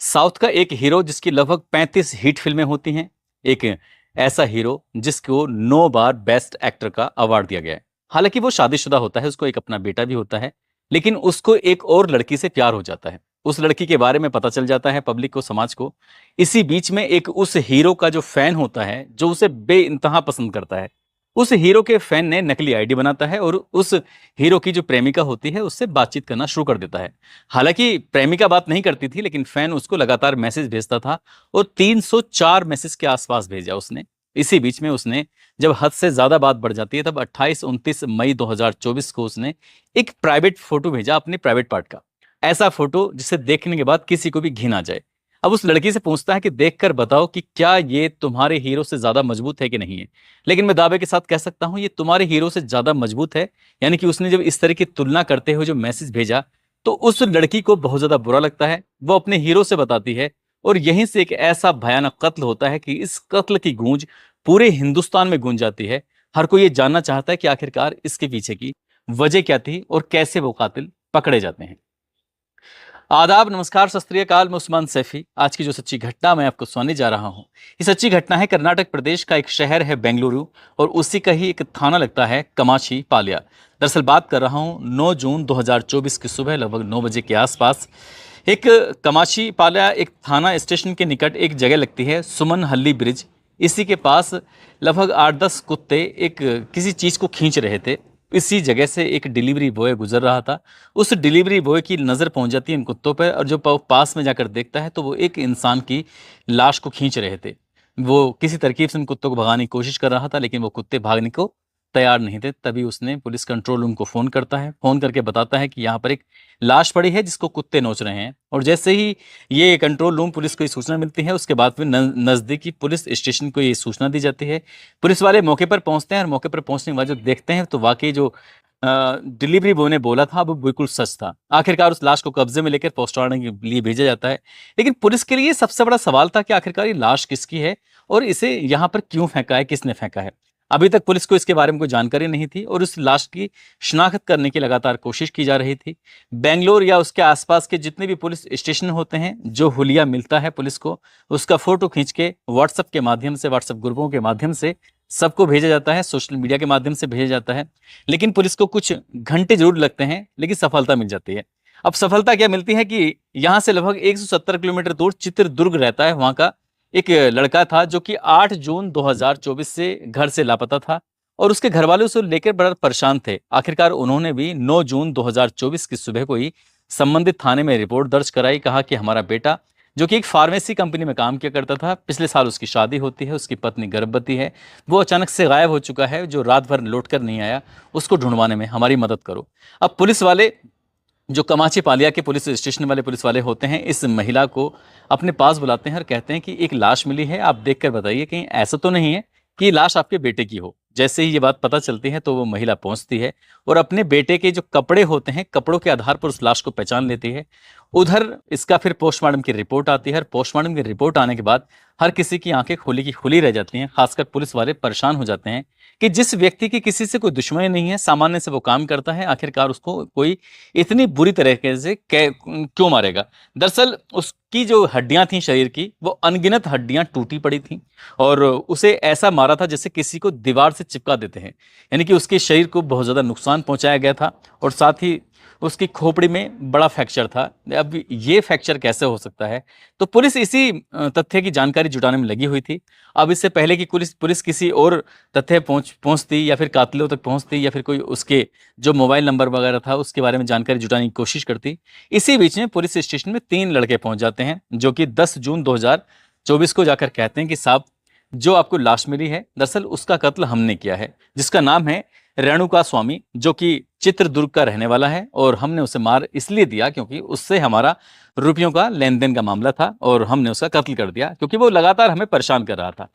South का एक hero जिसकी लगभग 35 हिट फिल्में होती हैं। एक ऐसा हीरो जिसको 9 बार बेस्ट एक्टर का अवार्ड दिया गया है। हालांकि वो शादीशुदा होता है, उसको एक अपना बेटा भी होता है, लेकिन उसको एक और लड़की से प्यार हो जाता है। उस लड़की के बारे में पता चल जाता है पब्लिक को, समाज को। इसी बीच में एक उस हीरो का जो फैन होता है, जो उसे बेइंतहा पसंद करता है, उस हीरो के फैन ने नकली आईडी बनाता है और उस हीरो की जो प्रेमिका होती है उससे बातचीत करना शुरू कर देता है। हालांकि प्रेमिका बात नहीं करती थी, लेकिन फैन उसको लगातार मैसेज भेजता था और 304 मैसेज के आसपास भेजा उसने। इसी बीच में उसने, जब हद से ज्यादा बात बढ़ जाती है, तब 28-29 मई 2024 को उसने एक प्राइवेट फोटो भेजा अपने प्राइवेट पार्ट का। ऐसा फोटो जिसे देखने के बाद किसी को भी घिन आ जाए। अब उस लड़की से पूछता है कि देखकर बताओ कि क्या ये तुम्हारे हीरो से ज्यादा मजबूत है कि नहीं है। लेकिन मैं दावे के साथ कह सकता हूं ये तुम्हारे हीरो से ज्यादा मजबूत है। यानी कि उसने जब इस तरह की तुलना करते हुए जो मैसेज भेजा, तो उस लड़की को बहुत ज्यादा बुरा लगता है। वो अपने हीरो से बताती है और यहीं से एक ऐसा भयानक कत्ल होता है कि इस कत्ल की गूंज पूरे हिंदुस्तान में गूंज जाती है। हर कोई ये जानना चाहता है कि आखिरकार इसके पीछे की वजह क्या थी और कैसे वो कातिल पकड़े जाते हैं। आदाब, नमस्कार, सत श्री अकाल। मैं उस्मान सैफी। आज की जो सच्ची घटना मैं आपको सुनाने जा रहा हूं, ये सच्ची घटना है कर्नाटक प्रदेश का एक शहर है बेंगलुरु, और उसी का ही एक थाना लगता है कमाची पालिया। दरअसल बात कर रहा हूं 9 जून 2024 की सुबह लगभग 9 बजे के आसपास। एक कमाची पालिया एक थाना स्टेशन के निकट एक जगह लगती है सुमन हल्ली ब्रिज। इसी के पास लगभग 8-10 कुत्ते एक किसी चीज को खींच रहे थे। इसी जगह से एक डिलीवरी बॉय गुजर रहा था। उस डिलीवरी बॉय की नज़र पहुंच जाती है इन कुत्तों पर, और जो पास में जाकर देखता है तो वो एक इंसान की लाश को खींच रहे थे। वो किसी तरकीब से उन कुत्तों को भगाने की कोशिश कर रहा था, लेकिन वो कुत्ते भागने को तैयार नहीं थे। तभी उसने पुलिस कंट्रोल रूम को फ़ोन करता है। फ़ोन करके बताता है कि यहाँ पर एक लाश पड़ी है जिसको कुत्ते नोच रहे हैं। और जैसे ही ये कंट्रोल रूम पुलिस को ये सूचना मिलती है, उसके बाद फिर नज़दीकी पुलिस स्टेशन को ये सूचना दी जाती है। पुलिस वाले मौके पर पहुंचते हैं और मौके पर पहुंचने के बाद जब देखते हैं तो वाकई जो डिलीवरी बॉय ने बोला था वो बिल्कुल सच था। आखिरकार उस लाश को कब्जे में लेकर पोस्टमार्टम के लिए भेजा जाता है। लेकिन पुलिस के लिए सबसे बड़ा सवाल था कि आखिरकार ये लाश किसकी है और इसे यहाँ पर क्यों फेंका है, किसने फेंका है। अभी तक पुलिस को इसके बारे में कोई जानकारी नहीं थी और उस लाश की शिनाख्त करने की लगातार कोशिश की जा रही थी। बेंगलोर या उसके आसपास के जितने भी पुलिस स्टेशन होते हैं, जो हुलिया मिलता है पुलिस को, उसका फोटो खींच के व्हाट्सएप के माध्यम से, व्हाट्सएप ग्रुपों के माध्यम से सबको भेजा जाता है, सोशल मीडिया के माध्यम से भेजा जाता है। लेकिन पुलिस को कुछ घंटे जरूर लगते हैं, लेकिन सफलता मिल जाती है। अब सफलता क्या मिलती है कि यहाँ से लगभग 170 किलोमीटर दूर चित्रदुर्ग रहता है, वहाँ का एक लड़का था जो कि 8 जून 2024 से घर से लापता था और उसके घर वाले उसे लेकर बड़ा परेशान थे। आखिरकार उन्होंने भी 9 जून 2024 की सुबह को ही संबंधित थाने में रिपोर्ट दर्ज कराई। कहा कि हमारा बेटा, जो कि एक फार्मेसी कंपनी में काम किया करता था, पिछले साल उसकी शादी होती है, उसकी पत्नी गर्भवती है, वो अचानक से गायब हो चुका है, जो रात भर लौट कर नहीं आया, उसको ढूंढवाने में हमारी मदद करो। अब पुलिस वाले, जो कमाची पालिया के पुलिस स्टेशन वाले पुलिस वाले होते हैं, इस महिला को अपने पास बुलाते हैं और कहते हैं कि एक लाश मिली है, आप देखकर बताइए कहीं ऐसा तो नहीं है कि ये लाश आपके बेटे की हो। जैसे ही ये बात पता चलती है तो वो महिला पहुंचती है और अपने बेटे के जो कपड़े होते हैं, कपड़ों के आधार पर उस लाश को पहचान लेती है। उधर इसका फिर पोस्टमार्टम की रिपोर्ट आती है। पोस्टमार्टम की रिपोर्ट आने के बाद हर किसी की आंखें खुली की खुली रह जाती हैं। खासकर पुलिस वाले परेशान हो जाते हैं कि जिस व्यक्ति की किसी से कोई दुश्मनी नहीं है, सामान्य से वो काम करता है, आखिरकार उसको कोई इतनी बुरी तरीके से क्यों मारेगा। दरअसल उसकी जो हड्डियां थी शरीर की, वो अनगिनत हड्डियां टूटी पड़ी थी और उसे ऐसा मारा था जैसे किसी को दीवार से चिपका देते हैं। यानी कि उसके शरीर को बहुत ज़्यादा नुकसान पहुंचाया गया था और साथ ही उसकी खोपड़ी में बड़ा फ्रैक्चर था। अब ये फ्रैक्चर कैसे हो सकता है, तो पुलिस इसी तथ्य की जानकारी जुटाने में लगी हुई थी। अब इससे पहले कि पुलिस किसी और तथ्य पहुंचती या फिर कातिलों तक पहुंचती या फिर कोई उसके जो मोबाइल नंबर वगैरह था उसके बारे में जानकारी जुटाने की कोशिश करती, इसी बीच में पुलिस स्टेशन में 3 लड़के पहुंच जाते हैं, जो कि 10 जून 2024 को जाकर कहते हैं कि साहब, जो आपको लाश मिली है दरअसल उसका कत्ल हमने किया है, जिसका नाम है रेणुका स्वामी, जो कि चित्रदुर्ग का रहने वाला है, और हमने उसे मार इसलिए दिया क्योंकि उससे हमारा रुपयों का लेन देन का मामला था और हमने उसका कत्ल कर दिया क्योंकि वो लगातार हमें परेशान कर रहा था।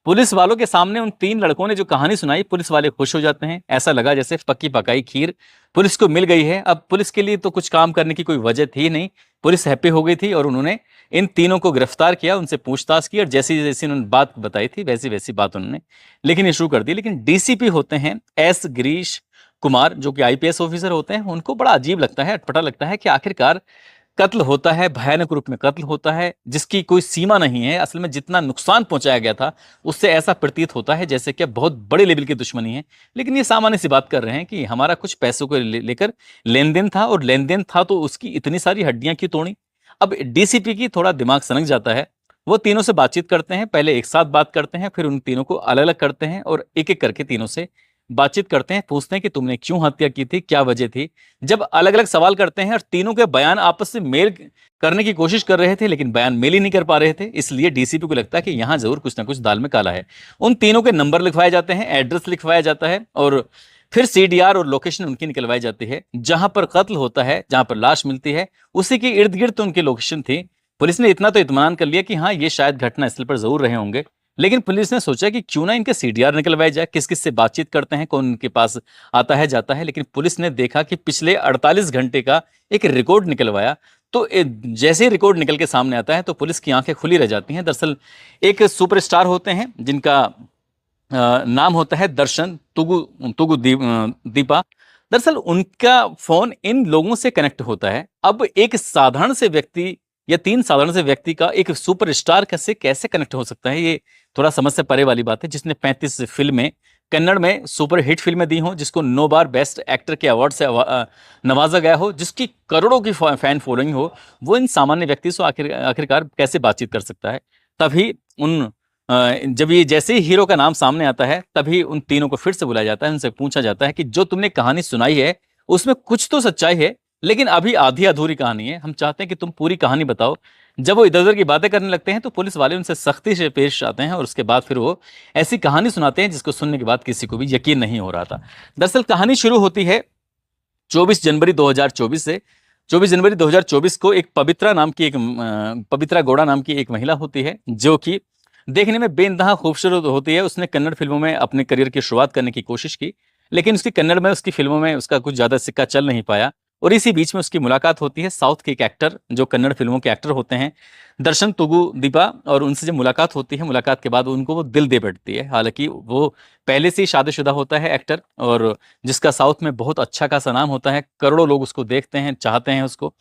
पुलिस वालों के सामने उन 3 लड़कों ने जो कहानी सुनाई, पुलिस वाले खुश हो जाते हैं। ऐसा लगा जैसे पक्की पकाई खीर पुलिस को मिल गई है। अब पुलिस के लिए तो कुछ काम करने की कोई वजह थी नहीं, पुलिस हैप्पी हो गई थी और उन्होंने इन तीनों को गिरफ्तार किया, उनसे पूछताछ की और जैसी जैसी उन्होंने बात बताई थी वैसी वैसी बात उन्होंने लिखनी शुरू कर दी। लेकिन डीसीपी होते हैं एस गिरीश कुमार, जो कि आईपीएस ऑफिसर होते हैं, उनको बड़ा अजीब लगता है, अटपटा लगता है कि आखिरकार कत्ल होता है, भयानक रूप में कत्ल होता है, जिसकी कोई सीमा नहीं है। असल में जितना नुकसान पहुंचाया गया था, उससे ऐसा प्रतीत होता है जैसे कि बहुत बड़े लेवल की दुश्मनी है। लेकिन ये सामान्य सी बात कर रहे हैं कि हमारा कुछ पैसों को लेकर लेन देन था, और लेन देन था तो उसकी इतनी सारी हड्डियां क्यों तोड़ी। अब डीसीपी की थोड़ा दिमाग सनक जाता है। वो तीनों से बातचीत करते हैं, पहले एक साथ बात करते हैं, फिर उन तीनों को अलग अलग करते हैं और एक एक करके तीनों से बातचीत करते हैं, पूछते हैं कि तुमने क्यों हत्या की थी, क्या वजह थी। जब अलग अलग सवाल करते हैं और तीनों के बयान आपस से मेल करने की कोशिश कर रहे थे, लेकिन बयान मेल ही नहीं कर पा रहे थे, इसलिए डीसीपी को लगता है कि यहां जरूर कुछ ना कुछ दाल में काला है। उन तीनों के नंबर लिखवाए जाते हैं, एड्रेस लिखवाया जाता है, और फिर सीडीआर और लोकेशन उनकी निकलवाई जाती है। जहां पर कत्ल होता है, जहां पर लाश मिलती है, उसी के इर्द गिर्द तो उनकी लोकेशन थी। पुलिस ने इतना तो इत्मीनान कर लिया कि हाँ, ये शायद घटना स्थल पर जरूर रहे होंगे। लेकिन पुलिस ने सोचा कि क्यों ना इनके सीडीआर निकलवाए जाए, किस किस से बातचीत करते हैं, कौन उनके पास आता है जाता है। लेकिन पुलिस ने देखा कि पिछले 48 घंटे का एक रिकॉर्ड निकलवाया। तो जैसे ही रिकॉर्ड निकल के सामने आता है तो पुलिस की आंखें खुली रह जाती हैं। दरअसल एक सुपरस्टार होते हैं जिनका नाम होता है दर्शन तुगु तुगु दीपा। दरअसल उनका फोन इन लोगों से कनेक्ट होता है। अब एक साधारण से व्यक्ति या तीन साधारण से व्यक्ति का एक सुपरस्टार कैसे कैसे कनेक्ट हो सकता है, ये थोड़ा समझ से परे वाली बात है। जिसने 35 फिल्में कन्नड़ में सुपर हिट फिल्में दी हों, जिसको 9 बार बेस्ट एक्टर के अवार्ड से नवाजा गया हो, जिसकी करोड़ों की फैन फॉलोइंग हो, वो इन सामान्य व्यक्ति से आखिरकार कैसे बातचीत कर सकता है। तभी उन जब ये जैसे ही हीरो का नाम सामने आता है, तभी उन तीनों को फिर से बुलाया जाता है। उनसे पूछा जाता है कि जो तुमने कहानी सुनाई है उसमें कुछ तो सच्चाई है, लेकिन अभी आधी अधूरी कहानी है, हम चाहते हैं कि तुम पूरी कहानी बताओ। जब वो इधर उधर की बातें करने लगते हैं तो पुलिस वाले उनसे सख्ती से पेश आते हैं, और उसके बाद फिर वो ऐसी कहानी सुनाते हैं जिसको सुनने के बाद किसी को भी यकीन नहीं हो रहा था। दरअसल कहानी शुरू होती है 24 जनवरी 2024 से। 24 जनवरी 2024 को एक पवित्रा गौड़ा नाम की एक महिला होती है, जो कि देखने में बेइंतहा खूबसूरत होती है। उसने कन्नड़ फिल्मों में अपने करियर की शुरुआत करने की कोशिश की, लेकिन उसकी कन्नड़ में उसकी फिल्मों में उसका कुछ ज्यादा सिक्का चल नहीं पाया। और इसी बीच में उसकी मुलाकात होती है साउथ के एक एक्टर, जो कन्नड़ फिल्मों के एक्टर होते हैं, दर्शन तुगु दीपा। और उनसे जब मुलाकात होती है, मुलाकात के बाद उनको वो दिल दे बैठती है। हालांकि वो पहले से ही शादीशुदा होता है एक्टर, और जिसका साउथ में बहुत अच्छा खासा नाम होता है, करोड़ों लोग उसको देखते हैं, चाहते हैं उसको।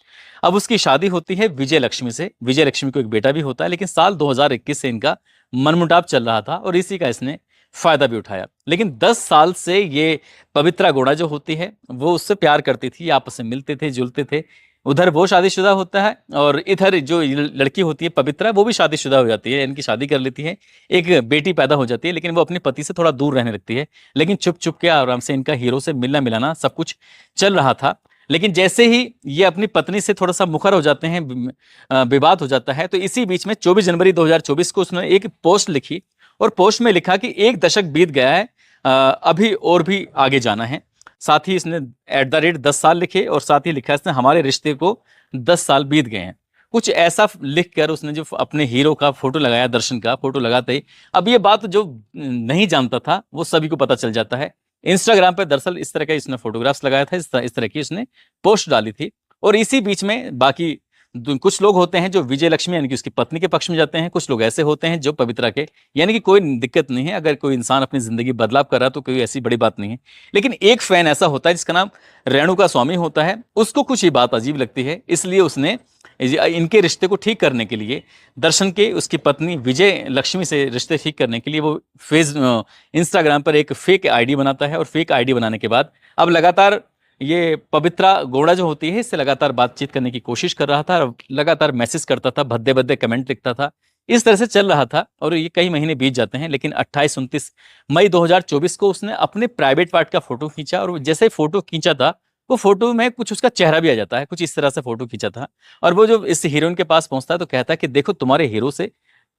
अब उसकी शादी होती है विजय लक्ष्मी से। विजय लक्ष्मी को एक बेटा भी होता है, लेकिन साल 2021 से इनका मनमुटाव चल रहा था, और इसी का इसने फायदा भी उठाया। लेकिन 10 साल से ये पवित्रा गौड़ा जो होती है, वो उससे प्यार करती थी, आपस में मिलते थे, जुलते थे। उधर वो शादीशुदा होता है, और इधर जो लड़की होती है पवित्रा, वो भी शादीशुदा हो जाती है, इनकी शादी कर लेती है, एक बेटी पैदा हो जाती है। लेकिन वो अपने पति से थोड़ा दूर रहने लगती है, लेकिन चुप चुप के आराम से इनका हीरो से मिलना मिलाना सब कुछ चल रहा था। लेकिन जैसे ही ये अपनी पत्नी से थोड़ा सा मुखर हो जाते हैं, विवाद हो जाता है, तो इसी बीच में 24 जनवरी 2024 को उसने एक पोस्ट लिखी, और पोस्ट में लिखा कि एक दशक बीत गया है, अभी और भी आगे जाना है। साथ ही इसने @10 साल लिखे, और साथ ही लिखा इसने हमारे रिश्ते को 10 साल बीत गए हैं। कुछ ऐसा लिख कर उसने जो अपने हीरो का फोटो लगाया, दर्शन का फोटो लगाते ही, अब ये बात जो नहीं जानता था वो सभी को पता चल जाता है। इंस्टाग्राम पर दरअसल इस तरह का इसने फोटोग्राफ्स लगाया था, इस तरह की इसने पोस्ट डाली थी। और इसी बीच में बाकी कुछ लोग होते हैं जो विजय लक्ष्मी यानी कि उसकी पत्नी के पक्ष में जाते हैं, कुछ लोग ऐसे होते हैं जो पवित्रा के, यानी कि कोई दिक्कत नहीं है, अगर कोई इंसान अपनी जिंदगी बदलाव कर रहा है तो कोई ऐसी बड़ी बात नहीं है। लेकिन एक फैन ऐसा होता है जिसका नाम रेणुका स्वामी होता है, उसको कुछ ये बात अजीब लगती है, इसलिए उसने इनके रिश्ते को ठीक करने के लिए, दर्शन के उसकी पत्नी विजय लक्ष्मी से रिश्ते ठीक करने के लिए, वो इंस्टाग्राम पर एक फेक आईडी बनाता है। और फेक आईडी बनाने के बाद अब लगातार ये पवित्रा गौड़ा जो होती है, इससे लगातार बातचीत करने की कोशिश कर रहा था, लगातार मैसेज करता था, भद्दे भद्दे कमेंट लिखता था, इस तरह से चल रहा था। और ये कई महीने बीत जाते हैं, लेकिन 28-29 मई 2024 को उसने अपने प्राइवेट पार्ट का फोटो खींचा, और जैसे फोटो खींचा था, वो फोटो में कुछ उसका चेहरा भी आ जाता है, कुछ इस तरह से फोटो खींचा था। और वो जो इस हीरोइन के पास पहुंचता है तो कहता है कि देखो तुम्हारे हीरो से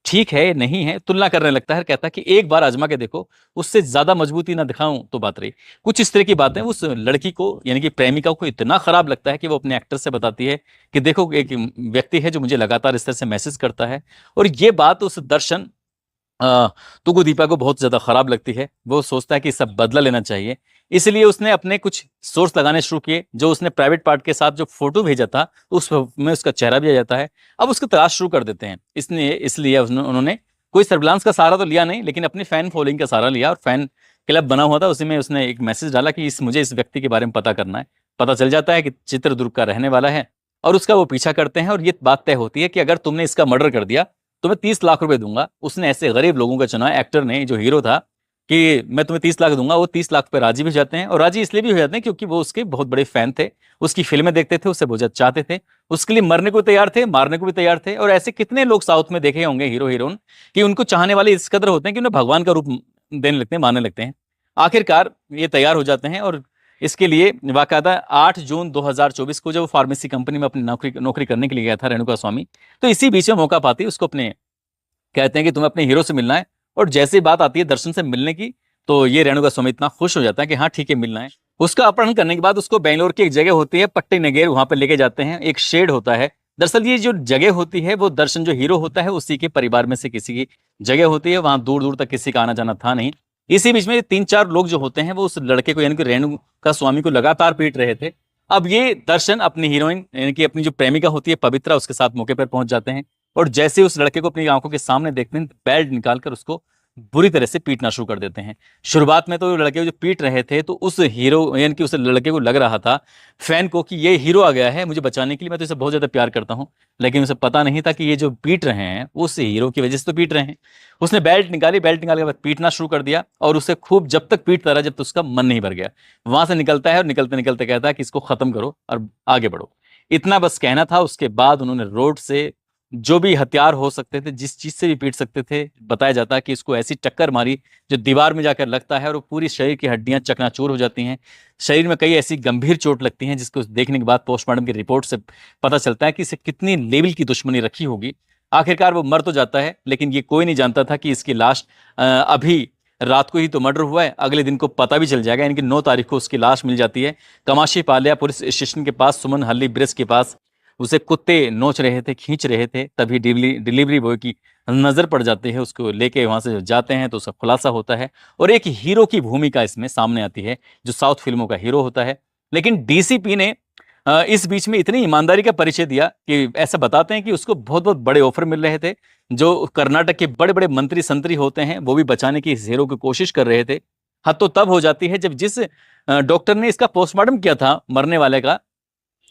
ठीक है नहीं है, तुलना करने लगता है, कहता है कि एक बार आजमा के देखो, उससे ज्यादा मजबूती ना दिखाऊं तो बात रही। कुछ इस तरह की बातें उस लड़की को यानी कि प्रेमिका को इतना खराब लगता है कि वो अपने एक्टर से बताती है कि देखो एक व्यक्ति है जो मुझे लगातार इस तरह से मैसेज करता है। और ये बात उस दर्शन तुगु दीपा को बहुत ज्यादा खराब लगती है। वो सोचता है कि सब बदला लेना चाहिए, इसलिए उसने अपने कुछ सोर्स लगाने शुरू किए। जो उसने प्राइवेट पार्ट के साथ जो फोटो भेजा था उसमें उसका चेहरा भी आ जाता है। अब उसको तलाश शुरू कर देते हैं, इसलिए उन्होंने कोई सर्विलांस का सहारा तो लिया नहीं, लेकिन अपनी फैन फॉलोइंग का सहारा लिया। और फैन क्लब बना हुआ था, उसी में उसने एक मैसेज डाला कि मुझे इस व्यक्ति के बारे में पता करना है। पता चल जाता है कि चित्रदुर्ग का रहने वाला है, और उसका वो पीछा करते हैं और ये बात तय होती है कि अगर तुमने इसका मर्डर कर दिया तो मैं 30 लाख रुपए दूंगा। उसने ऐसे गरीब लोगों का चुना, एक्टर ने, जो हीरो था, कि मैं तुम्हें 30 लाख दूंगा। वो 30 लाख पे राजी भी हो जाते हैं, और राजी इसलिए भी हो जाते हैं क्योंकि वो उसके बहुत बड़े फैन थे, उसकी फिल्में देखते थे, उससे बहुत ज्यादा चाहते थे, उसके लिए मरने को तैयार थे, मारने को भी तैयार थे। और ऐसे कितने लोग साउथ में देखे होंगे हीरो हीरोइन कि उनको चाहने वाले इस कदर होते हैं कि उन्हें भगवान का रूप देने लगते हैं, मानने लगते हैं। आखिरकार ये तैयार हो जाते हैं, और इसके लिए बाकायदा 8 जून 2024 को जब वो फार्मेसी कंपनी में अपनी नौकरी नौकरी करने के लिए गया था रेणुका स्वामी, तो इसी बीच में मौका पाती उसको अपने कहते हैं कि तुम्हें अपने हीरो से मिलना है। और जैसे ही बात आती है दर्शन से मिलने की, तो ये रेणुका स्वामी इतना खुश हो जाता है कि हाँ ठीक है, मिलना है। उसका अपहरण करने के बाद उसको बेंगलोर की एक जगह होती है पट्टी नगेर, वहां पर लेके जाते हैं। एक शेड होता है, दरअसल ये जो जगह होती है वो दर्शन जो हीरो होता है उसी के परिवार में से किसी की जगह होती है। वहां दूर दूर तक किसी का आना जाना था नहीं। इसी बीच में 3-4 लोग जो होते हैं वो उस लड़के को यानी कि रेणुका स्वामी को लगातार पीट रहे थे। अब ये दर्शन अपनी हीरोइन यानी कि अपनी जो प्रेमिका होती है पवित्रा, उसके साथ मौके पर पहुंच जाते हैं। और जैसे उस लड़के को अपनी आंखों के सामने देखते हैं, बेल्ट निकालकर उसको बुरी तरह से पीटना शुरू कर देते हैं। शुरुआत में तो लड़के को जो पीट रहे थे, तो उस हीरो यानी कि उस लड़के को लग रहा था, फैन को, कि ये हीरो आ गया है मुझे बचाने के लिए, मैं तो इसे बहुत ज्यादा प्यार करता हूं। लेकिन उसे पता नहीं था कि ये जो पीट रहे हैं वो उस हीरो की वजह से तो पीट रहे हैं। उसने बेल्ट निकाली, बेल्ट निकालने के बाद पीटना शुरू कर दिया, और उसे खूब जब तक पीटता रहा जब तक उसका मन नहीं भर गया। वहां से निकलता है और निकलते निकलते कहता है कि इसको खत्म करो और आगे बढ़ो। इतना बस कहना था। उसके बाद उन्होंने रोड से जो भी हथियार हो सकते थे, जिस चीज से भी पीट सकते थे, बताया जाता है कि इसको ऐसी टक्कर मारी जो दीवार में जाकर लगता है और वो पूरी शरीर की हड्डियां चकनाचूर हो जाती हैं। शरीर में कई ऐसी गंभीर चोट लगती हैं जिसको देखने के बाद पोस्टमार्टम की रिपोर्ट से पता चलता है कि इसे कितनी लेवल की दुश्मनी रखी होगी। आखिरकार वो मर तो जाता है, लेकिन ये कोई नहीं जानता था कि इसकी लाश अभी रात को ही तो मर्डर हुआ है, अगले दिन को पता भी चल जाएगा। यानी कि 9 तारीख को उसकी लाश मिल जाती है कमाशी पालिया पुलिस स्टेशन के पास, सुमन हल्ली ब्रिज के पास। उसे कुत्ते नोच रहे थे, खींच रहे थे, तभी डिलीवरी बॉय की नजर पड़ जाती है। उसको लेके वहां से जाते हैं तो उसका खुलासा होता है, और एक हीरो की भूमिका इसमें सामने आती है जो साउथ फिल्मों का हीरो होता है। लेकिन डीसीपी ने इस बीच में इतनी ईमानदारी का परिचय दिया कि ऐसा बताते हैं कि उसको बहुत बहुत बड़े ऑफर मिल रहे थे। जो कर्नाटक के बड़े बड़े मंत्री संतरी होते हैं वो भी बचाने की इस हीरो की कोशिश कर रहे थे। हद तो तब हो जाती है जब जिस डॉक्टर ने इसका पोस्टमार्टम किया था मरने वाले का,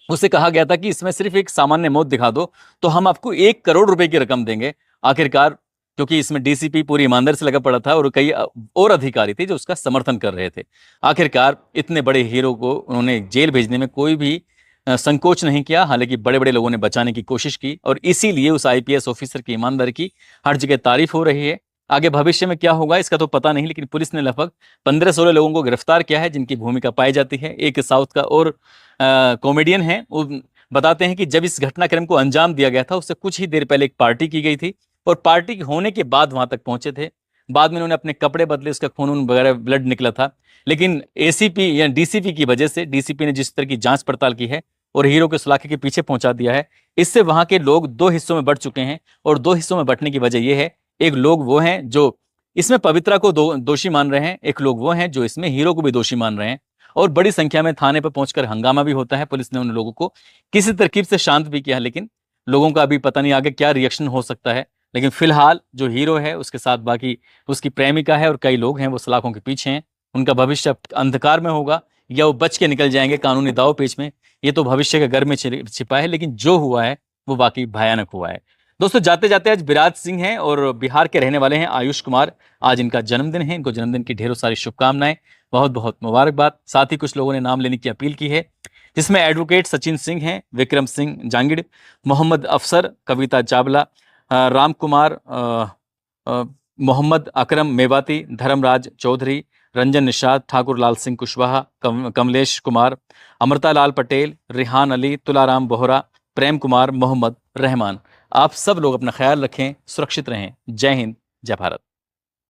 उससे कहा गया था कि इसमें सिर्फ एक सामान्य मौत दिखा दो तो हम आपको 1 करोड़ रुपए की रकम देंगे। आखिरकार क्योंकि इसमें डीसीपी पूरी ईमानदारी से लगा पड़ा था और कई और अधिकारी थे जो उसका समर्थन कर रहे थे। आखिरकार इतने बड़े हीरो को उन्होंने जेल भेजने में कोई भी संकोच नहीं किया। हालांकि बड़े बड़े लोगों ने बचाने की कोशिश की, और इसीलिए उस आईपीएस ऑफिसर की ईमानदारी की हर जगह तारीफ हो रही है। आगे भविष्य में क्या होगा इसका तो पता नहीं, लेकिन पुलिस ने लगभग 15-16 लोगों को गिरफ्तार किया है जिनकी भूमिका पाई जाती है। एक साउथ का और कॉमेडियन है, वो बताते हैं कि जब इस घटनाक्रम को अंजाम दिया गया था उससे कुछ ही देर पहले एक पार्टी की गई थी, और पार्टी होने के बाद वहां तक पहुंचे थे। बाद में उन्होंने अपने कपड़े बदले, उसका खून वगैरह ब्लड निकला था। लेकिन एसीपी या डीसीपी की वजह से, डीसीपी ने जिस तरह की जांच पड़ताल की है और हीरो के सुलाखे के पीछे पहुंचा दिया है, इससे वहां के लोग 2 हिस्सों में बंट चुके हैं। और 2 हिस्सों में बंटने की वजह यह है, एक लोग वो हैं जो इसमें पवित्रा को दोषी मान रहे हैं, एक लोग वो हैं जो इसमें हीरो को भी दोषी मान रहे हैं। और बड़ी संख्या में थाने पर पहुंचकर हंगामा भी होता है। पुलिस ने उन लोगों को किसी तरकीब से शांत भी किया, लेकिन लोगों का अभी पता नहीं आगे क्या रिएक्शन हो सकता है। लेकिन फिलहाल जो हीरो है उसके साथ बाकी उसकी प्रेमिका है और कई लोग हैं वो सलाखों के पीछे हैं। उनका भविष्य अंधकार में होगा या वो बच के निकल जाएंगे कानूनी दाव पेच में, ये तो भविष्य के घर में छिपा है। लेकिन जो हुआ है वो वाकई भयानक हुआ है। दोस्तों जाते जाते आज विराज सिंह हैं और बिहार के रहने वाले हैं आयुष कुमार। आज इनका जन्मदिन है, इनको जन्मदिन की ढेरों सारी शुभकामनाएं, बहुत बहुत मुबारकबाद। साथ ही कुछ लोगों ने नाम लेने की अपील की है, जिसमें एडवोकेट सचिन सिंह हैं, विक्रम सिंह जांगिड़, मोहम्मद अफसर, कविता चावला, राम कुमार, मोहम्मद अकरम मेवाती, धर्मराज चौधरी, रंजन निषाद, ठाकुर लाल सिंह कुशवाहा, कमलेश कुमार, अमृता लाल पटेल, रिहान अली, तुलाराम बोहरा, प्रेम कुमार, मोहम्मद रहमान। आप सब लोग अपना ख्याल रखें, सुरक्षित रहें। जय हिंद, जय भारत।